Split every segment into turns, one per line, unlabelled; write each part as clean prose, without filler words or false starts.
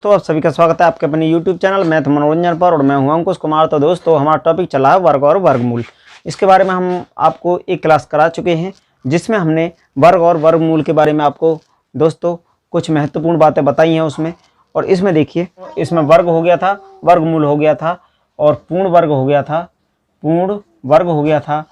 तो आप सभी का स्वागत है आपके अपने YouTube चैनल मैथ मनोरंजन पर और मैं हूं अंकुश कुमार। तो दोस्तों हमारा टॉपिक चला है वर्ग और वर्गमूल। इसके बारे में हम आपको एक क्लास करा चुके हैं जिसमें हमने वर्ग और वर्गमूल के बारे में आपको दोस्तों कुछ महत्वपूर्ण बातें बताई हैं उसमें। और इसमें देखिए, इसमें वर्ग हो गया था, वर्गमूल हो गया था और पूर्ण वर्ग हो गया था, पूर्ण वर्ग हो गया था।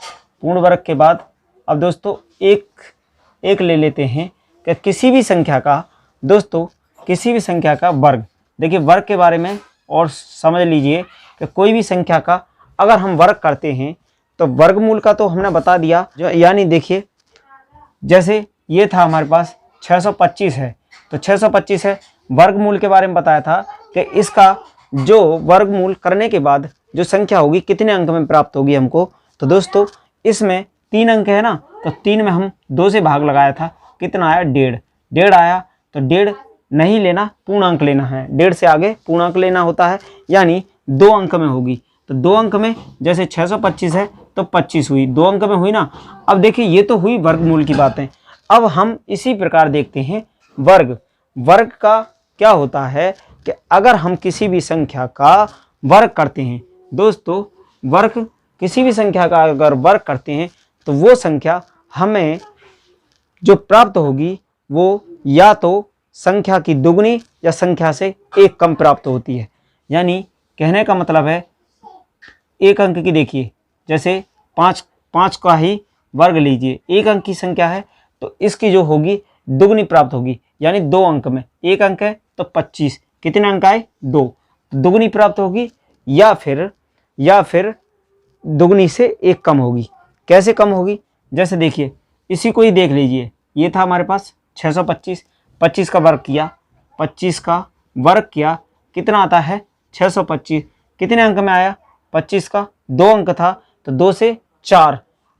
पूर्ण वर्ग के बाद अब दोस्तों एक ले लेते हैं कि किसी भी संख्या का दोस्तों किसी भी संख्या का वर्ग। देखिए वर्ग के बारे में और समझ लीजिए कि कोई भी संख्या का अगर हम वर्ग करते हैं तो वर्गमूल का तो हमने बता दिया। यानी देखिए जैसे ये था हमारे पास 625 है तो 625 है। वर्गमूल के बारे में बताया था कि इसका जो वर्गमूल करने के बाद जो संख्या होगी कितने अंक में प्राप्त होगी हमको। तो दोस्तों इसमें 3 अंक है ना, तो 3 में हम 2 से भाग लगाया था, कितना आया 1.5 आया। तो 1.5 नहीं लेना, पूर्ण अंक लेना है, 1.5 से आगे पूर्ण अंक लेना होता है, यानी 2 अंक में होगी। तो 2 अंक में जैसे 625 है तो 25 हुई, 2 अंक में हुई ना। अब देखिए ये तो हुई वर्गमूल की बातें। अब हम इसी प्रकार देखते हैं वर्ग। वर्ग का क्या होता है कि अगर हम किसी भी संख्या का वर्ग करते हैं दोस्तों, वर्ग किसी भी संख्या का अगर वर्ग करते हैं तो वो संख्या हमें जो प्राप्त होगी वो या तो संख्या की दुगनी या संख्या से 1 कम प्राप्त होती है। यानी कहने का मतलब है एक अंक की, देखिए जैसे 5 का ही वर्ग लीजिए, 1 अंक की संख्या है तो इसकी जो होगी दुगनी प्राप्त होगी, यानी 2 अंक में, 1 अंक है तो 25, कितने अंक आए 2, दुगनी प्राप्त होगी या फिर दुगनी से 1 कम होगी। कैसे कम होगी, जैसे देखिए इसी को ही देख लीजिए, ये था हमारे पास 625, 25 का वर्ग किया, 25 का वर्ग किया, कितना आता है 625, कितने अंक में आया 25 का 2 अंक था तो 2 से 4,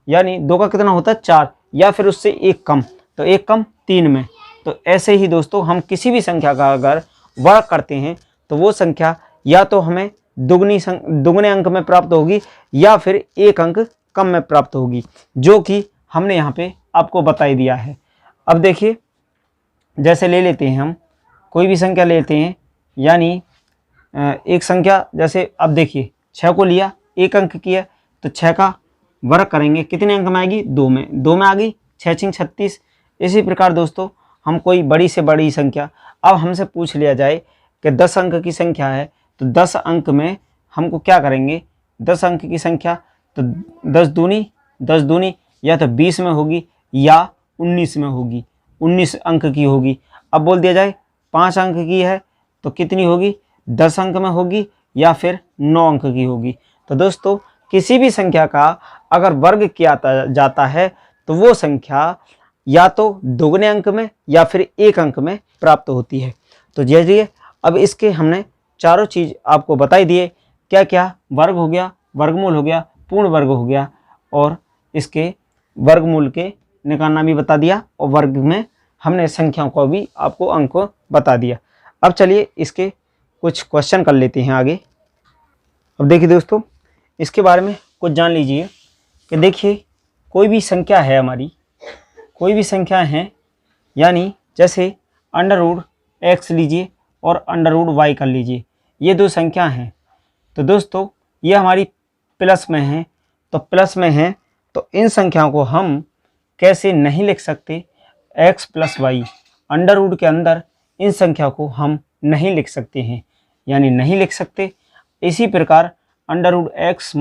यानी 2 का कितना होता है 4, या फिर उससे 1 कम, तो 1 कम 3 में। तो ऐसे ही दोस्तों हम किसी भी संख्या का अगर वर्ग करते हैं तो वो संख्या या तो हमें दुगने अंक में प्राप्त होगी या फिर 1 अंक कम में प्राप्त होगी, जो कि हमने यहाँ पे आपको बता ही दिया है। अब देखिए जैसे ले लेते हैं हम कोई भी संख्या लेते हैं, यानी एक संख्या जैसे अब देखिए 6 को लिया, 1 अंक की है तो 6 का वर्ग करेंगे, कितने अंक में आएगी 2 में आ गई, 6 36। इसी प्रकार दोस्तों हम कोई बड़ी से बड़ी संख्या, अब हमसे पूछ लिया जाए कि 10 अंक की संख्या है तो 10 अंक में हमको क्या करेंगे, 10 अंक की संख्या तो 10 दूनी या तो 20 में होगी या 19 में होगी, 19 अंक की होगी। अब बोल दिया जाए 5 अंक की है तो कितनी होगी, 10 अंक में होगी या फिर 9 अंक की होगी। तो दोस्तों किसी भी संख्या का अगर वर्ग किया जाता है तो वो संख्या या तो दोगुने अंक में या फिर 1 अंक में प्राप्त होती है। तो जैसे अब इसके हमने चारों चीज़ आपको बताई दिए, क्या क्या, वर्ग हो गया, वर्गमूल हो गया, पूर्ण वर्ग हो गया और इसके वर्गमूल के निकालना भी बता दिया और वर्ग में हमने संख्याओं को भी आपको अंक बता दिया। अब चलिए इसके कुछ क्वेश्चन कर लेते हैं आगे। अब देखिए दोस्तों इसके बारे में कुछ जान लीजिए कि देखिए कोई भी संख्या है हमारी, कोई भी संख्या है, यानी जैसे √x लीजिए और √y कर लीजिए, ये 2 संख्या हैं। तो दोस्तों ये हमारी प्लस में है, तो प्लस में है तो इन संख्याओं को हम कैसे नहीं लिख सकते, x + y, अंडर रूट के अंदर इन संख्या को हम नहीं लिख सकते हैं, यानी नहीं लिख सकते। इसी प्रकार √x -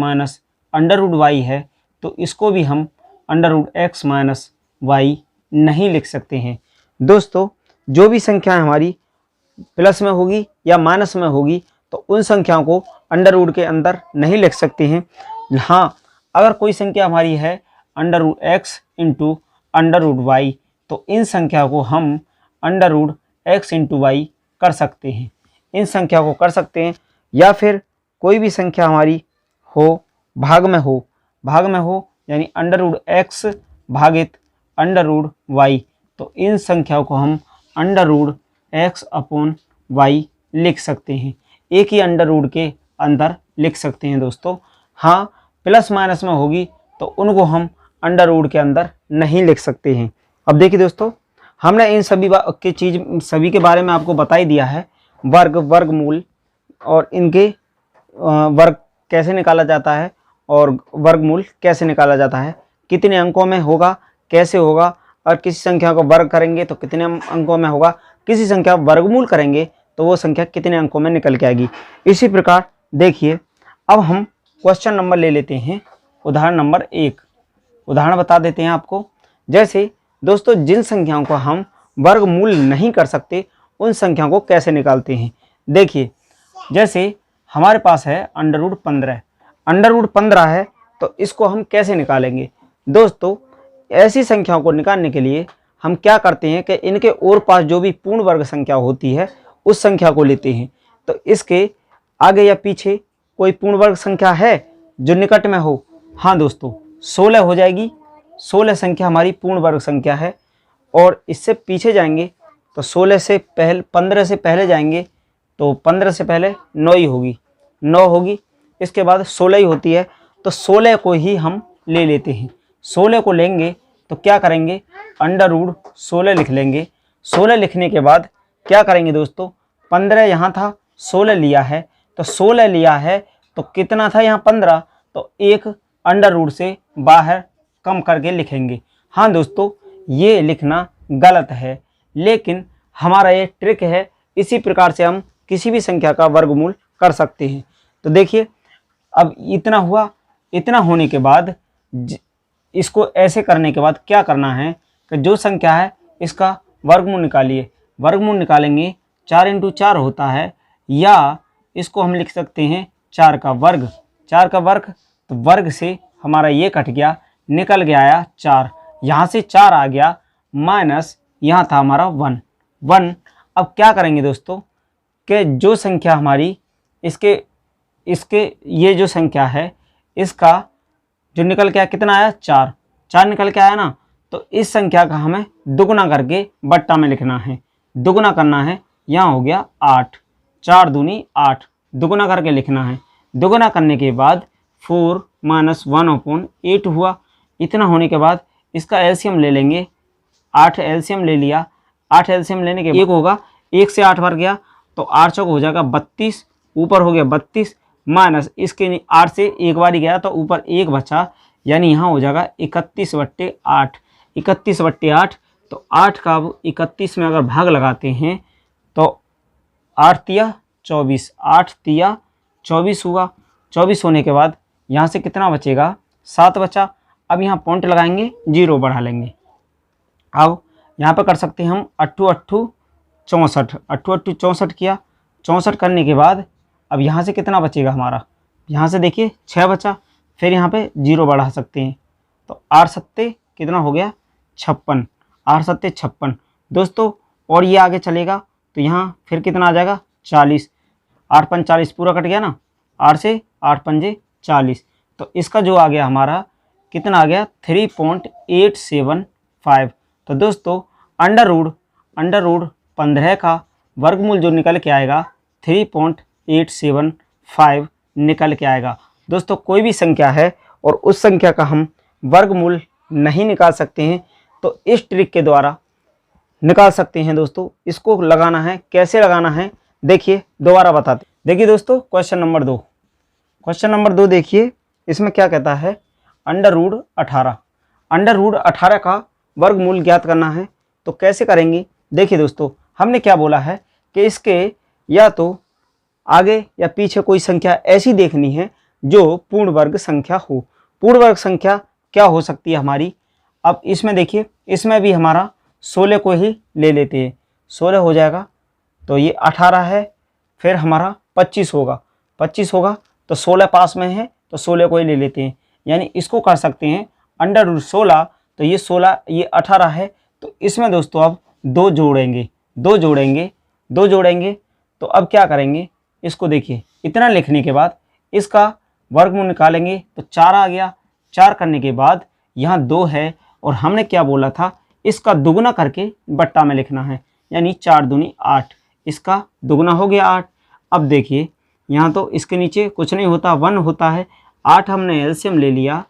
√y है तो इसको भी हम √x - y नहीं लिख सकते हैं। दोस्तों जो भी संख्या हमारी प्लस में होगी या माइनस में होगी तो उन संख्याओं को अंडर रूट के अंदर नहीं लिख सकते हैं। हाँ, अगर कोई संख्या हमारी है √x × √y तो इन संख्या को हम √x × y कर सकते हैं, इन संख्या को कर सकते हैं। या फिर कोई भी संख्या हमारी हो भाग में हो यानी √x भागित √y तो इन संख्याओं को हम √x/y लिख सकते हैं, एक ही अंडर रूट के अंदर लिख सकते हैं दोस्तों। हाँ, प्लस माइनस में होगी तो उनको हम अंडर रूट के अंदर नहीं लिख सकते हैं। अब देखिए दोस्तों हमने इन सभी के बारे में आपको बता ही दिया है वर्ग, वर्गमूल और इनके वर्ग कैसे निकाला जाता है और वर्गमूल कैसे निकाला जाता है, कितने अंकों में होगा, कैसे होगा, और किसी संख्या को वर्ग करेंगे तो कितने अंकों में होगा, किसी संख्या का वर्गमूल करेंगे तो वो संख्या कितने अंकों में निकल के आएगी। इसी प्रकार देखिए, अब हम क्वेश्चन नंबर ले लेते हैं, उदाहरण नंबर 1। उदाहरण बता देते हैं आपको। जैसे दोस्तों, जिन संख्याओं को हम वर्गमूल नहीं कर सकते उन संख्याओं को कैसे निकालते हैं। देखिए, जैसे हमारे पास है √15। √15 है तो इसको हम कैसे निकालेंगे। दोस्तों, ऐसी संख्याओं को निकालने के लिए हम क्या करते हैं कि इनके और पास जो भी पूर्ण वर्ग संख्या होती है उस संख्या को लेते हैं। तो इसके आगे या पीछे कोई पूर्ण वर्ग संख्या है जो निकट में हो। हाँ दोस्तों, 16 हो जाएगी। 16 संख्या हमारी पूर्ण वर्ग संख्या है। और इससे पीछे जाएंगे तो 16 से पहले 15 से पहले जाएंगे तो 15 से पहले 9 ही होगी, 9 होगी। इसके बाद 16 ही होती है, तो 16 को ही हम ले लेते हैं। 16 को लेंगे तो क्या करेंगे, √16 लिख लेंगे। 16 लिखने के बाद क्या करेंगे दोस्तों, 15 यहाँ था, 16 लिया है, तो 16 लिया है तो कितना था यहाँ 15, तो एक √ से बाहर कम करके लिखेंगे। हाँ दोस्तों, ये लिखना गलत है, लेकिन हमारा ये ट्रिक है। इसी प्रकार से हम किसी भी संख्या का वर्गमूल कर सकते हैं। तो देखिए, अब इतना हुआ। इतना होने के बाद इसको ऐसे करने के बाद क्या करना है कि जो संख्या है इसका वर्गमूल निकालिए। वर्गमूल निकालेंगे, 4 × 4 होता है, या इसको हम लिख सकते हैं 4 का वर्ग। 4 का वर्ग, तो वर्ग से हमारा ये कट गया, निकल गया आया 4। यहाँ से 4 आ गया, माइनस यहाँ था हमारा 1। अब क्या करेंगे दोस्तों कि जो संख्या हमारी इसके ये जो संख्या है इसका जो निकल के आया कितना आया, 4 निकल के आया ना। तो इस संख्या का हमें दुगुना करके बट्टा में लिखना है। दुगुना करना है, यहाँ हो गया 8, 4 दूनी 8, दुगुना करके लिखना है। दुगुना करने के बाद 4 - 1/8 हुआ। इतना होने के बाद इसका एलसीएम ले लेंगे। 8 एलसीएम ले लिया। 8 एलसीएम लेने के बाद 1 होगा, 1 से 8 बार गया तो 8 चौक हो जाएगा 32, ऊपर हो गया 32, माइनस इसके 8 से एक बार ही गया तो ऊपर 1 बचा, यानी यहाँ हो जाएगा 31/8। 31/8, तो 8 का 31 में अगर भाग लगाते हैं तो 8 तिया 24, 8 तिया 24 हुआ। 24 होने के बाद यहाँ से कितना बचेगा, 7 बचा। अब यहाँ पॉइंट लगाएंगे, 0 बढ़ा लेंगे। अब यहाँ पर कर सकते हैं हम 8 × 8 = 64। 8 × 8 = 64 किया। 64 करने के बाद अब यहाँ से कितना बचेगा हमारा, यहाँ से देखिए 6 बचा। फिर यहाँ पे 0 बढ़ा सकते हैं, तो 8 7 कितना हो गया, 56। 8 7 56 दोस्तों। और ये आगे चलेगा तो यहाँ फिर कितना आ जाएगा, 40। 8 5 40 पूरा कट गया ना, 8 से 8 5 40। तो इसका जो आ गया हमारा कितना आ गया, 3.875। तो दोस्तों, √15 का वर्गमूल जो निकल के आएगा 3.875 निकल के आएगा। दोस्तों, कोई भी संख्या है और उस संख्या का हम वर्गमूल नहीं निकाल सकते हैं तो इस ट्रिक के द्वारा निकाल सकते हैं। दोस्तों, इसको लगाना है, कैसे लगाना है देखिए, दोबारा बताते। देखिए दोस्तों, क्वेश्चन नंबर 2। क्वेश्चन नंबर 2 देखिए, इसमें क्या कहता है, √18। √18 का वर्गमूल ज्ञात करना है। तो कैसे करेंगे, देखिए दोस्तों, हमने क्या बोला है कि इसके या तो आगे या पीछे कोई संख्या ऐसी देखनी है जो पूर्ण वर्ग संख्या हो। पूर्ण वर्ग संख्या क्या हो सकती है हमारी। अब इसमें देखिए, इसमें भी हमारा 16 को ही ले लेते हैं। 16 हो जाएगा तो ये 18 है, फिर हमारा 25 होगा। 25 होगा तो 16 पास में है तो 16 को ही ले लेते हैं। यानी इसको कर सकते हैं √16, तो ये 16 ये 18 है। तो इसमें दोस्तों अब 2 जोड़ेंगे। तो अब क्या करेंगे, इसको देखिए, इतना लिखने के बाद इसका वर्गमूल निकालेंगे तो 4 आ गया। 4 करने के बाद यहाँ 2 है और हमने क्या बोला था, इसका दुगुना करके बट्टा में लिखना है। यानी 4 दूनी 8, इसका दुगुना हो गया 8। अब देखिए, यहाँ तो इसके नीचे कुछ नहीं होता, 1 होता है। 8 हमने एलसीएम ले लिया।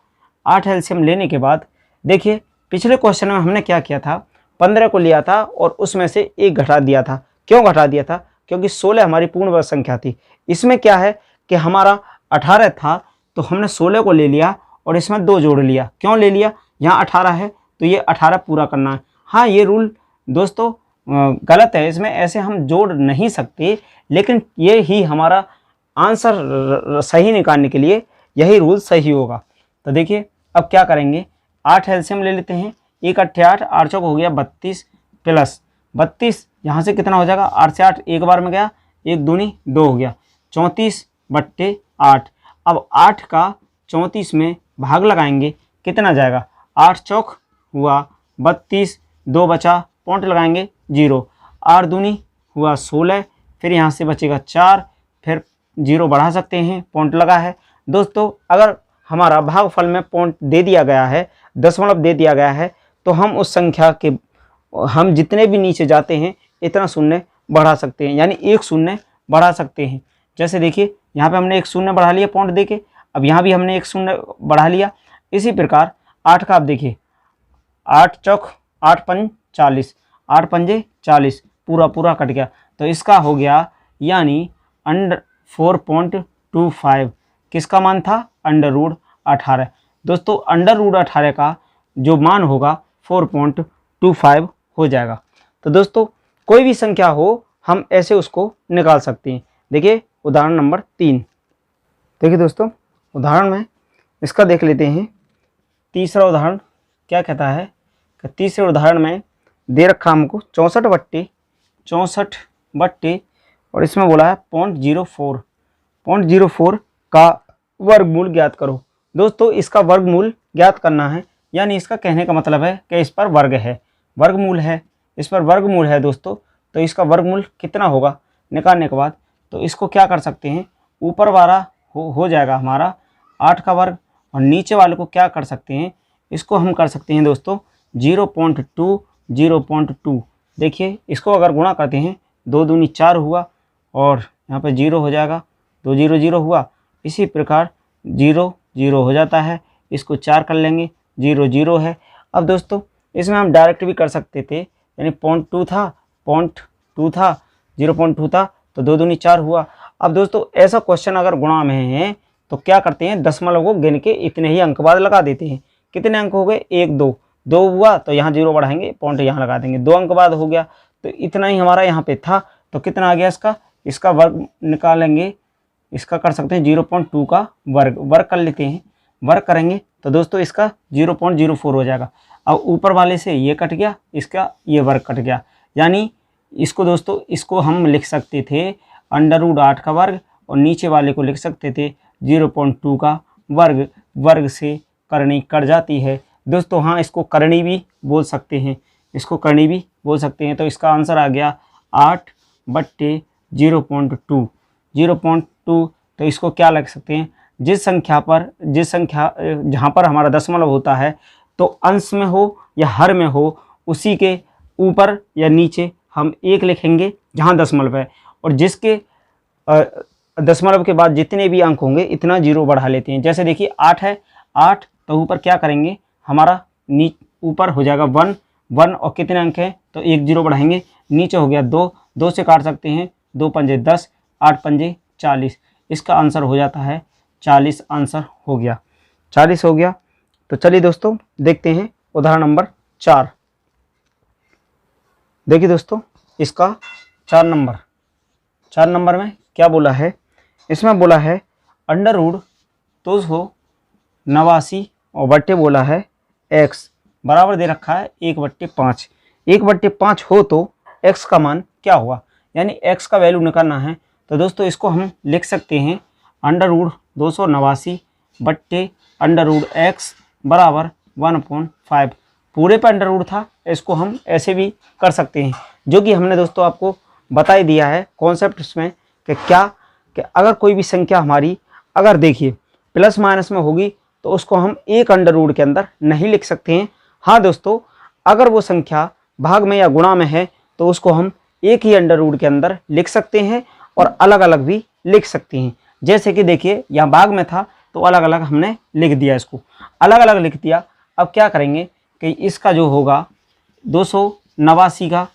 8 एलसीएम लेने के बाद देखिए, पिछले क्वेश्चन में हमने क्या किया था, 15 को लिया था और उसमें से 1 घटा दिया था। क्यों घटा दिया था, क्योंकि 16 हमारी पूर्ण वर्ग संख्या थी। इसमें क्या है कि हमारा 18 था तो हमने 16 को ले लिया और इसमें 2 जोड़ लिया। क्यों ले लिया? यहाँ 18 है तो ये 18 पूरा करना है। हाँ, ये रूल दोस्तों गलत है, इसमें ऐसे हम जोड़ नहीं सकते, लेकिन ये ही हमारा आंसर सही निकालने के लिए यही रूल सही होगा। तो देखिए अब क्या करेंगे, 8 एलसीएम ले लेते हैं। 1 8 8, 8 चौक हो गया 32 प्लस 32, यहाँ से कितना हो जाएगा, 8 से 8 एक बार में गया, 1 दूनी 2 हो गया, 34/8। अब 8 का 34 में भाग लगाएंगे, कितना जाएगा, 8 चौक हुआ 32, 2 बचा, पॉइंट लगाएंगे 0, 8 दूनी हुआ 16, फिर यहाँ से बचेगा 4, फिर 0 बढ़ा सकते हैं, पॉइंट लगा है। दोस्तों अगर हमारा भागफल में पॉइंट दे दिया गया है, दशमलव दे दिया गया है, तो हम उस संख्या के हम जितने भी नीचे जाते हैं इतना शून्य बढ़ा सकते हैं, यानी 1 शून्य बढ़ा सकते हैं। जैसे देखिए यहाँ पे हमने 1 शून्य बढ़ा लिया पॉइंट दे के, अब यहाँ भी हमने 1 शून्य बढ़ा लिया। इसी प्रकार 8 का आप देखिए, 8 चौक 8 पंज 40, 8 पंजे 40, पूरा कट गया, तो इसका हो गया यानी अंडर 4.25। किसका मान था, √18। दोस्तों √18 का जो मान होगा 4.25 हो जाएगा। तो दोस्तों कोई भी संख्या हो हम ऐसे उसको निकाल सकते हैं। देखिए उदाहरण नंबर 3, देखिए दोस्तों उदाहरण में इसका देख लेते हैं। तीसरा उदाहरण क्या कहता है कि तीसरे उदाहरण में दे रखा हमको 64/64 और इसमें बोला है 0.04 का वर्गमूल ज्ञात करो। दोस्तों इसका वर्गमूल ज्ञात करना है, यानी इसका कहने का मतलब है कि इस पर वर्ग है, वर्गमूल है, इस पर वर्गमूल है दोस्तों, तो इसका वर्गमूल कितना होगा निकालने के बाद, तो इसको क्या कर सकते हैं, ऊपर वाला हो जाएगा हमारा 8 का वर्ग, और नीचे वाले को क्या कर सकते हैं, इसको हम कर सकते हैं दोस्तों 0.2। देखिए इसको अगर गुणा करते हैं, 2 दूनी 4 हुआ और यहाँ पे 0 हो जाएगा, 2 0 0 हुआ। इसी प्रकार 0 0 हो जाता है, इसको 4 कर लेंगे, 0 0 है। अब दोस्तों इसमें हम डायरेक्ट भी कर सकते थे, यानी 0.2 था 0.2 था तो 2 दूनी 4 हुआ। अब दोस्तों ऐसा क्वेश्चन अगर गुणा में है तो क्या करते हैं, दशमलव को गिन के इतने ही अंक बाद लगा देते हैं। कितने अंक हो गए, 1 2 हुआ तो यहाँ 0 बढ़ाएंगे, पॉइंट यहाँ लगा देंगे, 2 अंक बाद हो गया, तो इतना ही हमारा यहाँ पे था। तो कितना आ गया इसका वर्ग निकालेंगे, इसका कर सकते हैं 0.2 का वर्ग कर लेते हैं, वर्ग करेंगे तो दोस्तों इसका 0.04 हो जाएगा। अब ऊपर वाले से ये कट गया, इसका ये वर्ग कट गया, यानी इसको दोस्तों इसको हम लिख सकते थे √8 का वर्ग, और नीचे वाले को लिख सकते थे 0.2 का वर्ग। वर्ग से करनी कट जाती है दोस्तों। हाँ, इसको करनी भी बोल सकते हैं, इसको करनी भी बोल सकते हैं। तो इसका आंसर आ गया 8/0.2। तो इसको क्या लिख सकते हैं, जिस संख्या जहाँ पर हमारा दशमलव होता है तो अंश में हो या हर में हो, उसी के ऊपर या नीचे हम 1 लिखेंगे जहाँ दशमलव है, और जिसके दशमलव के बाद जितने भी अंक होंगे इतना 0 बढ़ा लेते हैं। जैसे देखिए 8 है, 8 तो ऊपर क्या करेंगे, हमारा ऊपर हो जाएगा 1 और कितने अंक हैं तो 1 0 बढ़ाएंगे, नीचे हो गया 2 से काट सकते हैं, 2 पंजे 10, 8 पंजे 40। इसका आंसर हो जाता है 40। आंसर हो गया 40 हो गया। तो चलिए दोस्तों देखते हैं उदाहरण नंबर 4। देखिए दोस्तों इसका 4 नंबर में क्या बोला है, इसमें बोला है √289 और बट्टे बोला है x बराबर दे रखा है 1/5। 1/5 हो तो x का मान क्या हुआ, यानी x का वैल्यू निकालना है। तो दोस्तों इसको हम लिख सकते हैं √289 बट्टे √x बराबर 1/5। पूरे पर अंडर था, इसको हम ऐसे भी कर सकते हैं, जो कि हमने दोस्तों आपको बता ही दिया है कॉन्सेप्ट इसमें कि अगर कोई भी संख्या हमारी अगर देखिए प्लस माइनस में होगी तो उसको हम एक अंडर रूट के अंदर नहीं लिख सकते हैं। हाँ दोस्तों, अगर वो संख्या भाग में या गुणा में है तो उसको हम एक ही अंडर रूट के अंदर लिख सकते हैं और अलग अलग भी लिख सकते हैं। जैसे कि देखिए यहाँ भाग में था तो अलग अलग हमने लिख दिया, इसको अलग अलग लिख दिया। अब क्या करेंगे कि इसका जो होगा 289 का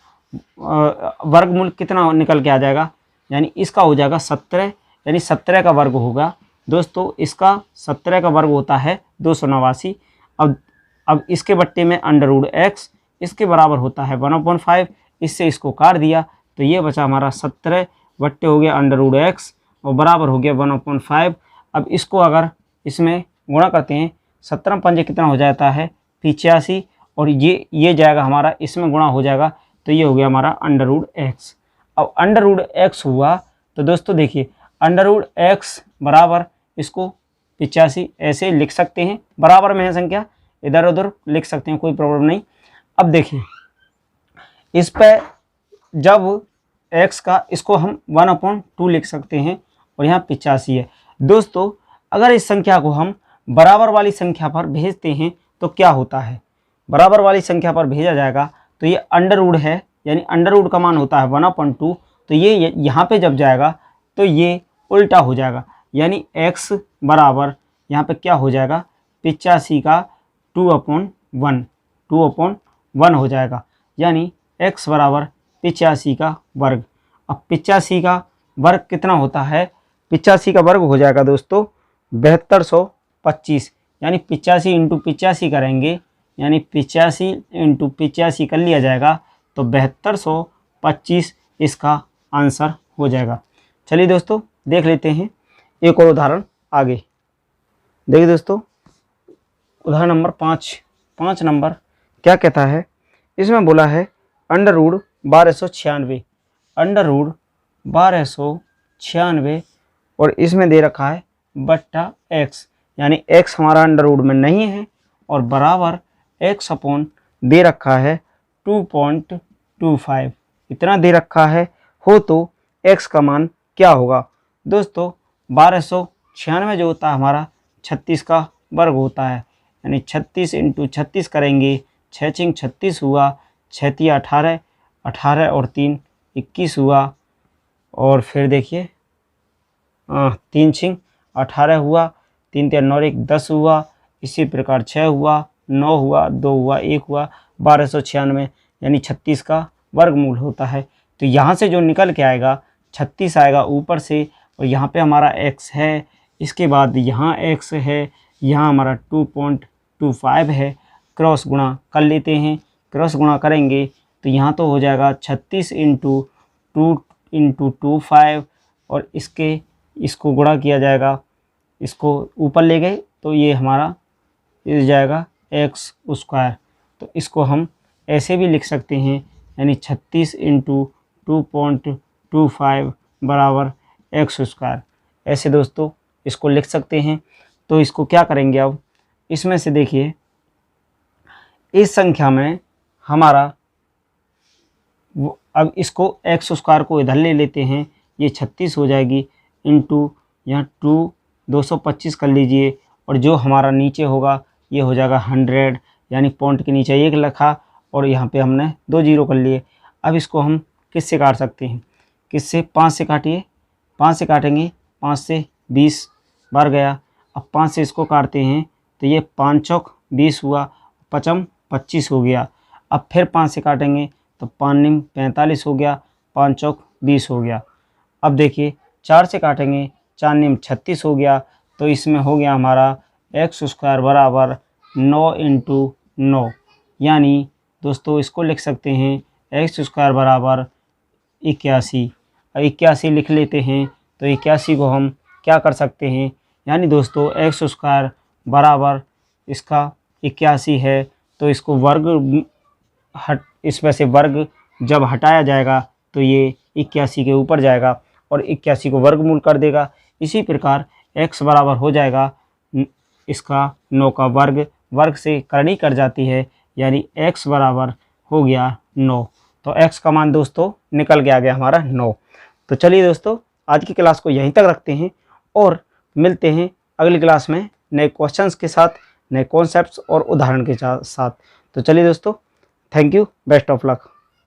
वर्गमूल कितना निकल के आ जाएगा, यानी इसका हो जाएगा 17, यानी 17 का वर्ग होगा दोस्तों, इसका 17 का वर्ग होता है 289। अब इसके बट्टे में √x इसके बराबर होता है 1/5, इससे इसको काट दिया तो ये बचा हमारा 17 बट्टे हो गया √x और बराबर हो गया 1/5। अब इसको अगर इसमें गुणा करते हैं, 17 पंजे कितना हो जाता है 85, और ये जाएगा हमारा इसमें गुणा हो जाएगा तो ये हो गया हमारा √x। अब √x हुआ तो दोस्तों देखिए √x बराबर इसको 85 ऐसे लिख सकते हैं, बराबर में है संख्या, इधर उधर लिख सकते हैं, कोई प्रॉब्लम नहीं। अब देखिए इस पे जब x का इसको हम 1/2 लिख सकते हैं और यहाँ 85 है। दोस्तों अगर इस संख्या को हम बराबर वाली संख्या पर भेजते हैं तो क्या होता है, बराबर वाली संख्या पर भेजा जाएगा तो ये अंडर है, यानी अंडर का मान होता है 1/2, तो ये यहाँ पे जब जाएगा तो ये उल्टा हो जाएगा, यानी x बराबर यहाँ पे क्या हो जाएगा 85 का 2/1 हो जाएगा, यानी x बराबर 85 का वर्ग। अब 85 का वर्ग कितना होता है, 85 का वर्ग हो जाएगा दोस्तों 7225, यानी 85 × 85 करेंगे, यानी 85 × 85 कर लिया जाएगा तो 7225 इसका आंसर हो जाएगा। चलिए दोस्तों देख लेते हैं एक और उदाहरण आगे। देखिए दोस्तों उदाहरण नंबर 5 नंबर क्या कहता है, इसमें बोला है √1296 √1296 और इसमें दे रखा है बट्टा x, यानी x हमारा अंडर में नहीं है और बराबर x/ दे रखा है 2.25, इतना दे रखा है हो तो x का मान क्या होगा। दोस्तों 1296 जो होता है हमारा 36 का वर्ग होता है, यानी 36 × 36 करेंगे, 6 × 36 हुआ, 6 × 18, 18 और 3 21 हुआ, और फिर देखिए 3 × 18 हुआ, 3 × 9 1 10 हुआ, इसी प्रकार 6 हुआ, 9 हुआ, 2 हुआ, 1 हुआ, 1296 यानी 36 का वर्गमूल होता है। तो यहाँ से जो निकल के आएगा 36 आएगा ऊपर से, और यहाँ पे हमारा x है, इसके बाद यहाँ x है, यहाँ हमारा 2.25 है, क्रॉस गुणा कर लेते हैं। क्रॉस गुणा करेंगे तो यहाँ तो हो जाएगा 36 × 2 × 25 और इसको गुणा किया जाएगा, इसको ऊपर ले गए तो ये हमारा इस जाएगा x²। तो इसको हम ऐसे भी लिख सकते हैं, यानी 36 × 2.25 बराबर x²। ऐसे दोस्तों इसको लिख सकते हैं। तो इसको क्या करेंगे, अब इसमें से देखिए इस संख्या में हमारा अब इसको x² को इधर ले लेते हैं, ये 36 हो जाएगी इंटू यहाँ 225 कर लीजिए, और जो हमारा नीचे होगा ये हो जाएगा 100, यानी पॉइंट के नीचे 1 लिखा और यहाँ पे हमने 2 0 कर लिए। अब इसको हम किससे काट सकते हैं, किससे, 5 से काटिए, 5 से काटेंगे, 5 से 20 बार गया। अब 5 से इसको काटते हैं तो ये 5 चौक 20 हुआ, 5 25 हो गया। अब फिर 5 से काटेंगे तो 5 निम 45 हो गया, 5 चौक 20 हो गया। अब देखिए 4 से काटेंगे, 4 निम 36 हो गया, तो इसमें हो गया हमारा x² बराबर 9 × 9, यानी दोस्तों इसको लिख सकते हैं x² बराबर 81। 81 लिख लेते हैं तो 81 को हम क्या कर सकते हैं, यानी दोस्तों x² बराबर इसका 81 है, तो इसको वर्ग इसमें से वर्ग जब हटाया जाएगा तो ये 81 के ऊपर जाएगा और 81 को वर्गमूल कर देगा। इसी प्रकार x बराबर हो जाएगा इसका 9 का वर्ग से करनी कर जाती है, यानी x बराबर हो गया 9। तो x का मान दोस्तों निकल के आ गया हमारा 9। तो चलिए दोस्तों आज की क्लास को यहीं तक रखते हैं और मिलते हैं अगली क्लास में नए क्वेश्चंस के साथ, नए कॉन्सेप्ट्स और उदाहरण के साथ। तो चलिए दोस्तों, thank you, best of luck.